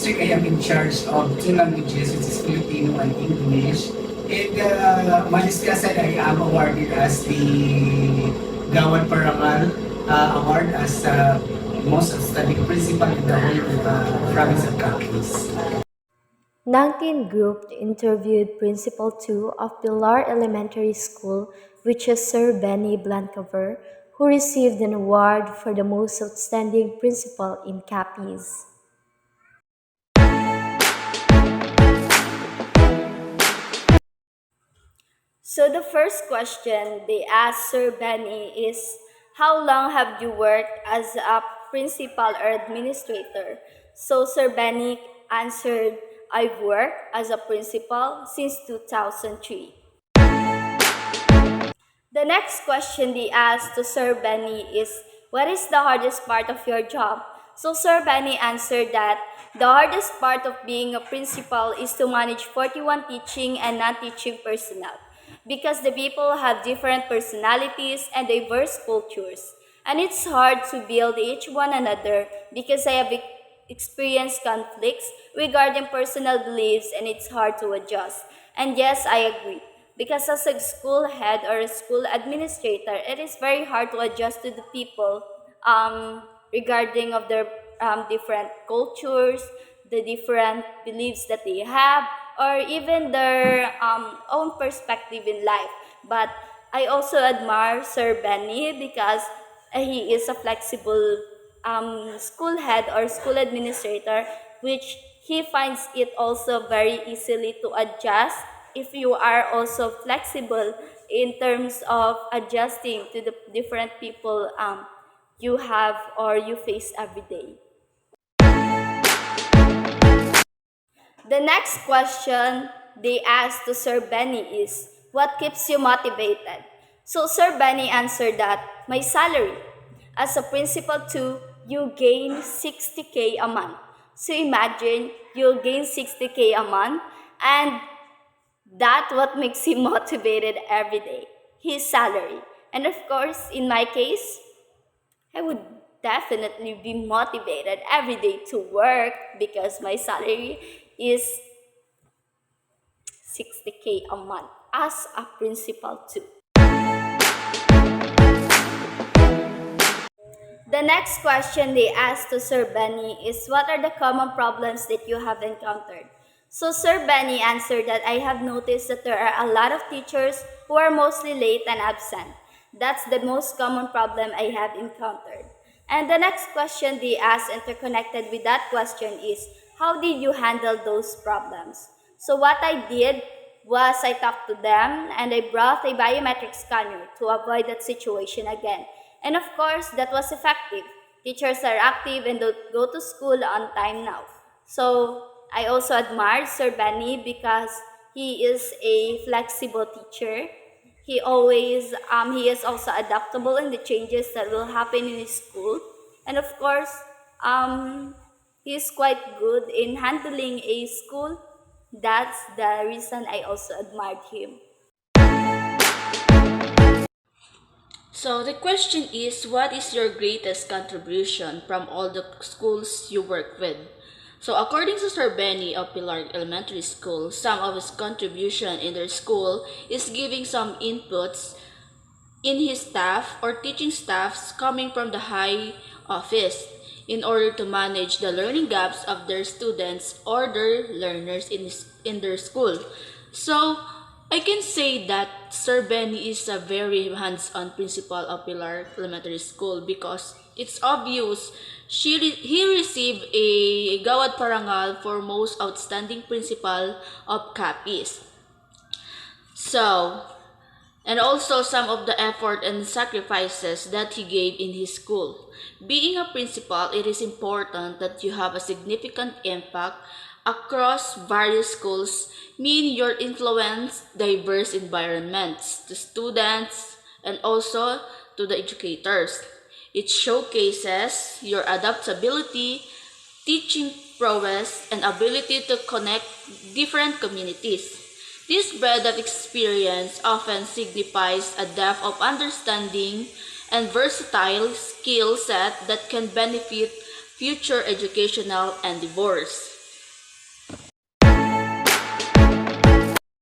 district, I am in charge of two languages, which is Filipino and English. And Maliscasan, I am awarded as the Gawad Parangal Award as most outstanding principal in the whole province of Capiz. Nangkin Group interviewed Principal 2 of Pilar Elementary School, which is Sir Benny Blancover, who received an award for the most outstanding principal in Capiz. So the first question they asked Sir Benny is, how long have you worked as a principal or administrator? So Sir Benny answered, I've worked as a principal since 2003. The next question they asked to Sir Benny is, what is the hardest part of your job? So Sir Benny answered that the hardest part of being a principal is to manage 41 teaching and non-teaching personnel because the people have different personalities and diverse cultures. And it's hard to build each one another because I have experienced conflicts regarding personal beliefs and it's hard to adjust. And yes, I agree. Because as a school head or a school administrator, it is very hard to adjust to the people regarding of their different cultures, the different beliefs that they have, or even their own perspective in life. But I also admire Sir Benny because he is a flexible school head or school administrator, which he finds it also very easily to adjust if you are also flexible in terms of adjusting to the different people you have or you face every day. The next question they asked to Sir Benny is, what keeps you motivated? So Sir Benny answered that, my salary. As a principal too, you gain 60K a month. So imagine you'll gain 60K a month and that's what makes him motivated every day, his salary. And of course, in my case, I would definitely be motivated every day to work because my salary is 60K a month as a principal too. The next question they asked to Sir Benny is, what are the common problems that you have encountered? So Sir Benny answered that I have noticed that there are a lot of teachers who are mostly late and absent. That's the most common problem I have encountered. And the next question they asked interconnected with that question is, how did you handle those problems? So what I did was I talked to them and I brought a biometric scanner to avoid that situation again. And of course, that was effective. Teachers are active and don't go to school on time now. So I also admire Sir Benny because he is a flexible teacher. He is also adaptable in the changes that will happen in his school. And of course, he is quite good in handling a school. That's the reason I also admired him. So the question is, what is your greatest contribution from all the schools you work with? So according to Sir Benny of Pilar Elementary School, some of his contribution in their school is giving some inputs in his staff or teaching staffs coming from the high office in order to manage the learning gaps of their students or their learners in their school. So I can say that Sir Benny is a very hands-on principal of Pilar Elementary School because it's obvious he received a Gawad Parangal for most outstanding principal of Capiz. So, and also some of the effort and sacrifices that he gave in his school. Being a principal, it is important that you have a significant impact across various schools, meaning your influence diverse environments to students and also to the educators. It showcases your adaptability, teaching prowess, and ability to connect different communities. This breadth of experience often signifies a depth of understanding and versatile skill set that can benefit future educational endeavors.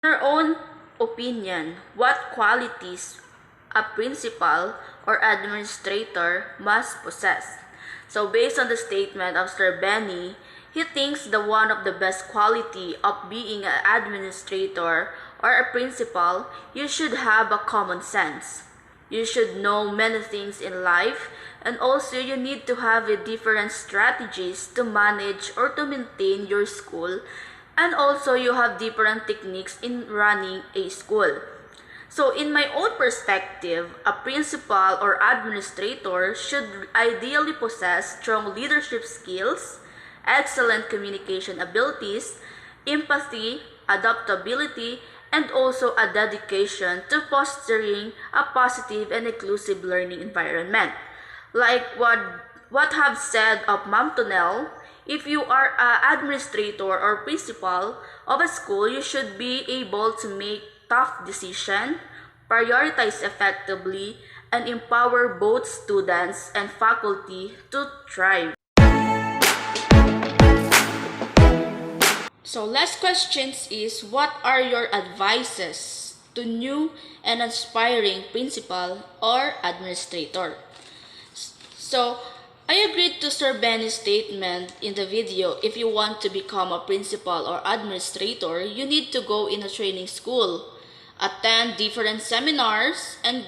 Your own opinion, what qualities a principal or administrator must possess? So based on the statement of Sir Benny, he thinks the one of the best quality of being an administrator or a principal, you should have a common sense. You should know many things in life, and also you need to have a different strategies to manage or to maintain your school, and also you have different techniques in running a school. So in my own perspective, a principal or administrator should ideally possess strong leadership skills, excellent communication abilities, empathy, adaptability, and also a dedication to fostering a positive and inclusive learning environment. Like what have said of Ma'am Tonel, if you are an administrator or principal of a school, you should be able to make tough decisions, prioritize effectively, and empower both students and faculty to thrive. So last questions is, what are your advices to new and aspiring principal or administrator? So I agreed to Sir Benny's statement in the video. If you want to become a principal or administrator, you need to go in a training school, attend different seminars, and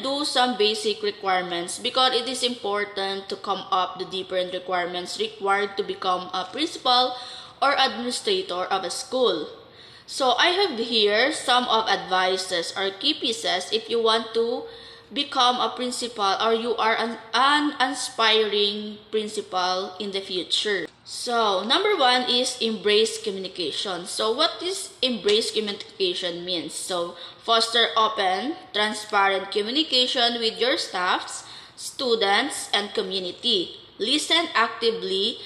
do some basic requirements, because it is important to come up the different requirements required to become a principal or administrator of a school. So I have here some of advices or key pieces if you want to become a principal or you are an aspiring principal in the future. So number one is embrace communication. So what is embrace communication means? So foster open, transparent communication with your staffs, students, and community. Listen actively.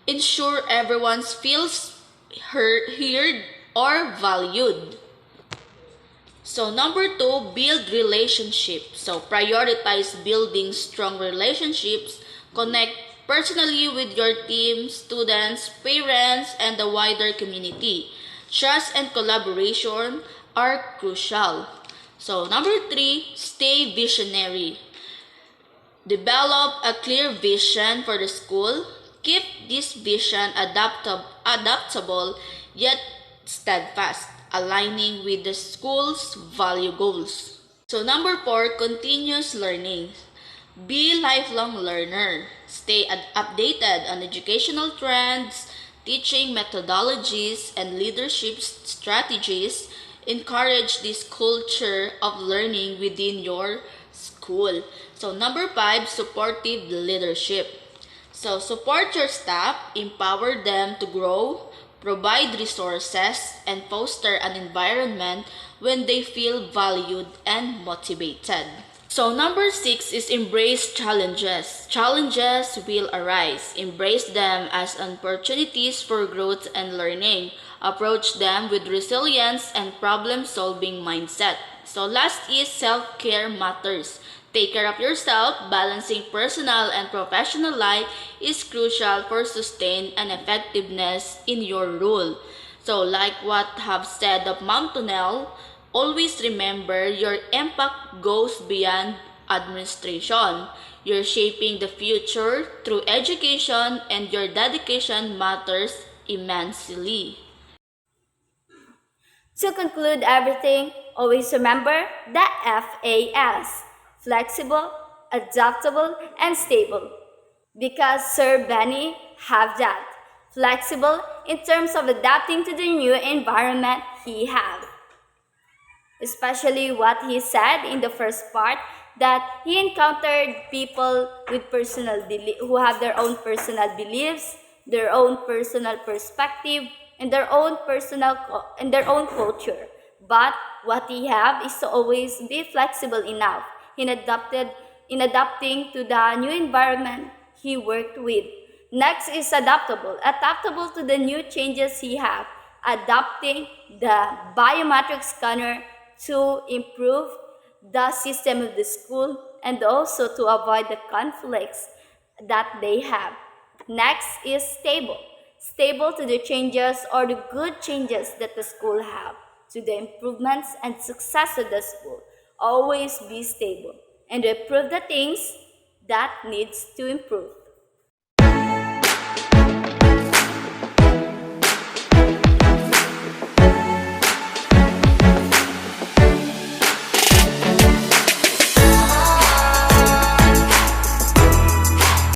Ensure everyone feels heard or valued. So number two, build relationships. So prioritize building strong relationships. Connect personally with your team, students, parents, and the wider community. Trust and collaboration are crucial. So number three, stay visionary. Develop a clear vision for the school. Keep this vision adaptable yet steadfast, aligning with the school's value goals. So number four, continuous learning. Be lifelong learner. Stay updated on educational trends, teaching methodologies, and leadership strategies. Encourage this culture of learning within your school. So number five, supportive leadership. So support your staff, empower them to grow, provide resources, and foster an environment when they feel valued and motivated. So number six is embrace challenges. Challenges will arise. Embrace them as opportunities for growth and learning. Approach them with resilience and problem-solving mindset. So last is self-care matters. Take care of yourself. Balancing personal and professional life is crucial for sustain and effectiveness in your role. So like what have said of Ma'am Tonel, always remember your impact goes beyond administration. You're shaping the future through education, and your dedication matters immensely. To conclude everything, always remember the FAS: flexible, adaptable, and stable. Because Sir Benny have that. Flexible in terms of adapting to the new environment he have. Especially what he said in the first part, that he encountered people with who have their own personal beliefs, their own personal perspective, and their own and their own culture. But what he have is to always be flexible enough in adapting to the new environment he worked with. Next is adaptable to the new changes he have, adopting the biometric scanner to improve the system of the school and also to avoid the conflicts that they have. Next is stable to the changes or the good changes that the school have. to the improvements and success of the school. Always be stable and improve the things that needs to improve.